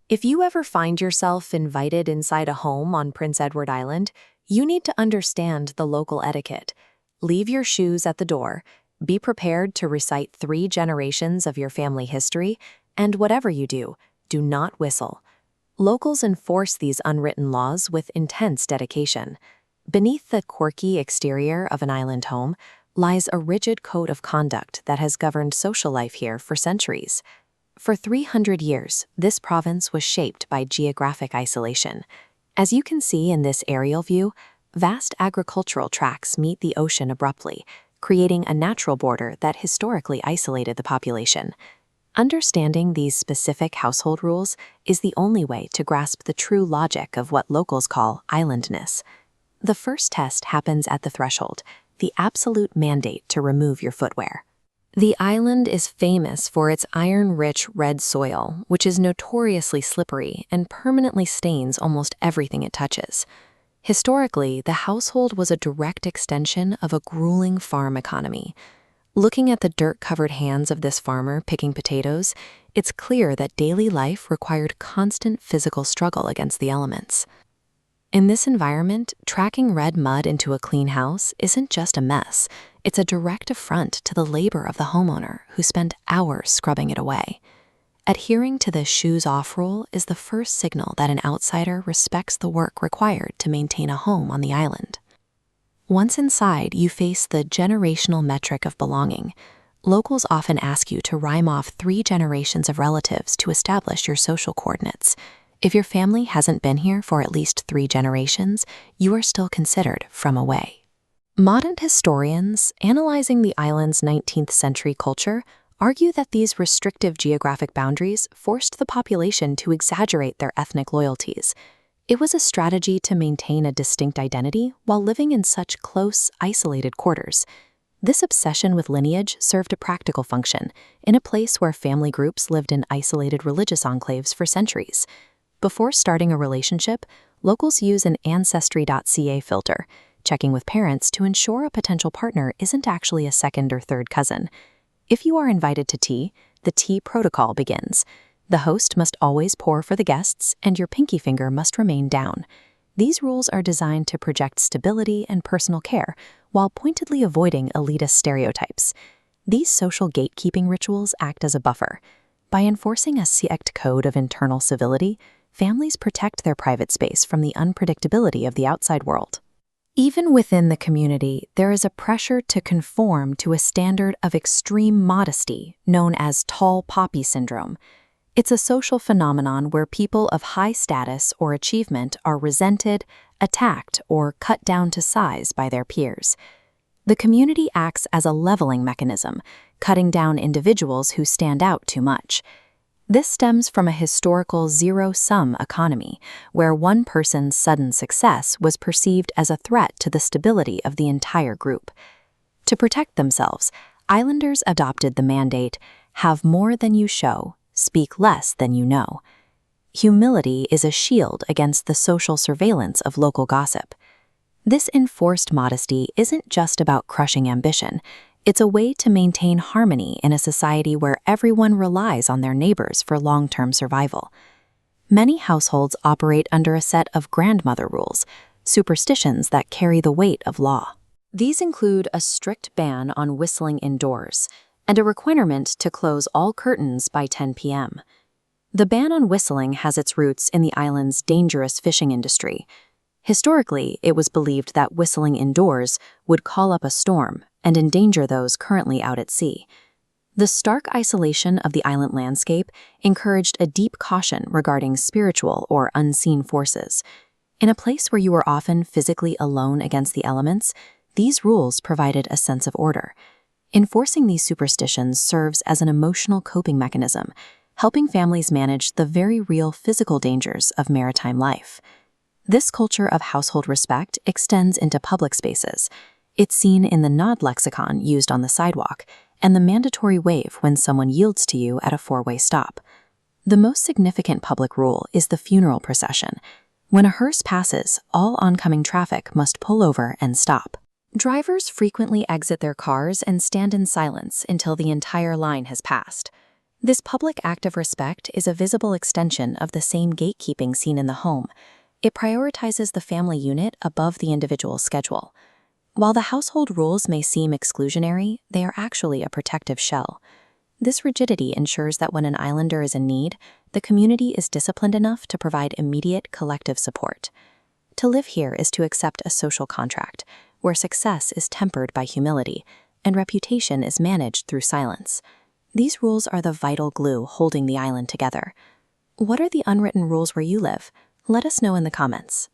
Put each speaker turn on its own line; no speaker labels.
If you ever find yourself invited inside a home on Prince Edward Island, you need to understand the local etiquette. Leave your shoes at the door, be prepared to recite 3 generations of your family history, and whatever you do, do not whistle. Locals enforce these unwritten laws with intense dedication. Beneath the quirky exterior of an island home lies a rigid code of conduct that has governed social life here for centuries. For 300 years, this province was shaped by geographic isolation. As you can see in this aerial view, vast agricultural tracts meet the ocean abruptly, creating a natural border that historically isolated the population. Understanding these specific household rules is the only way to grasp the true logic of what locals call islandness. The first test happens at the threshold, the absolute mandate to remove your footwear. The island is famous for its iron-rich red soil, which is notoriously slippery and permanently stains almost everything it touches. Historically, the household was a direct extension of a grueling farm economy. Looking at the dirt-covered hands of this farmer picking potatoes, it's clear that daily life required constant physical struggle against the elements. In this environment, tracking red mud into a clean house isn't just a mess, it's a direct affront to the labor of the homeowner who spent hours scrubbing it away. Adhering to the shoes-off rule is the first signal that an outsider respects the work required to maintain a home on the island. Once inside, you face the generational metric of belonging. Locals often ask you to rhyme off 3 generations of relatives to establish your social coordinates. If your family hasn't been here for at least 3 generations, you are still considered from away. Modern historians, analyzing the island's 19th century culture, argue that these restrictive geographic boundaries forced the population to exaggerate their ethnic loyalties. It was a strategy to maintain a distinct identity while living in such close, isolated quarters. This obsession with lineage served a practical function in a place where family groups lived in isolated religious enclaves for centuries. Before starting a relationship, locals use an Ancestry.ca filter, checking with parents to ensure a potential partner isn't actually a second or third cousin. If you are invited to tea, the tea protocol begins. The host must always pour for the guests, and your pinky finger must remain down. These rules are designed to project stability and personal care, while pointedly avoiding elitist stereotypes. These social gatekeeping rituals act as a buffer. By enforcing a sect code of internal civility, families protect their private space from the unpredictability of the outside world. Even within the community, there is a pressure to conform to a standard of extreme modesty known as tall poppy syndrome. It's a social phenomenon where people of high status or achievement are resented, attacked, or cut down to size by their peers. The community acts as a leveling mechanism, cutting down individuals who stand out too much. This stems from a historical zero-sum economy, where one person's sudden success was perceived as a threat to the stability of the entire group. To protect themselves, islanders adopted the mandate, "Have more than you show, speak less than you know." Humility is a shield against the social surveillance of local gossip. This enforced modesty isn't just about crushing ambition. It's a way to maintain harmony in a society where everyone relies on their neighbors for long-term survival. Many households operate under a set of grandmother rules, superstitions that carry the weight of law. These include a strict ban on whistling indoors and a requirement to close all curtains by 10 p.m. The ban on whistling has its roots in the island's dangerous fishing industry. Historically, it was believed that whistling indoors would call up a storm and endanger those currently out at sea. The stark isolation of the island landscape encouraged a deep caution regarding spiritual or unseen forces. In a place where you were often physically alone against the elements, these rules provided a sense of order. Enforcing these superstitions serves as an emotional coping mechanism, helping families manage the very real physical dangers of maritime life. This culture of household respect extends into public spaces. It's seen in the nod lexicon used on the sidewalk and the mandatory wave when someone yields to you at a 4-way stop. The most significant public rule is the funeral procession. When a hearse passes, all oncoming traffic must pull over and stop. Drivers frequently exit their cars and stand in silence until the entire line has passed. This public act of respect is a visible extension of the same gatekeeping seen in the home. It prioritizes the family unit above the individual schedule. While the household rules may seem exclusionary, they are actually a protective shell. This rigidity ensures that when an islander is in need, the community is disciplined enough to provide immediate collective support. To live here is to accept a social contract, where success is tempered by humility, and reputation is managed through silence. These rules are the vital glue holding the island together. What are the unwritten rules where you live? Let us know in the comments.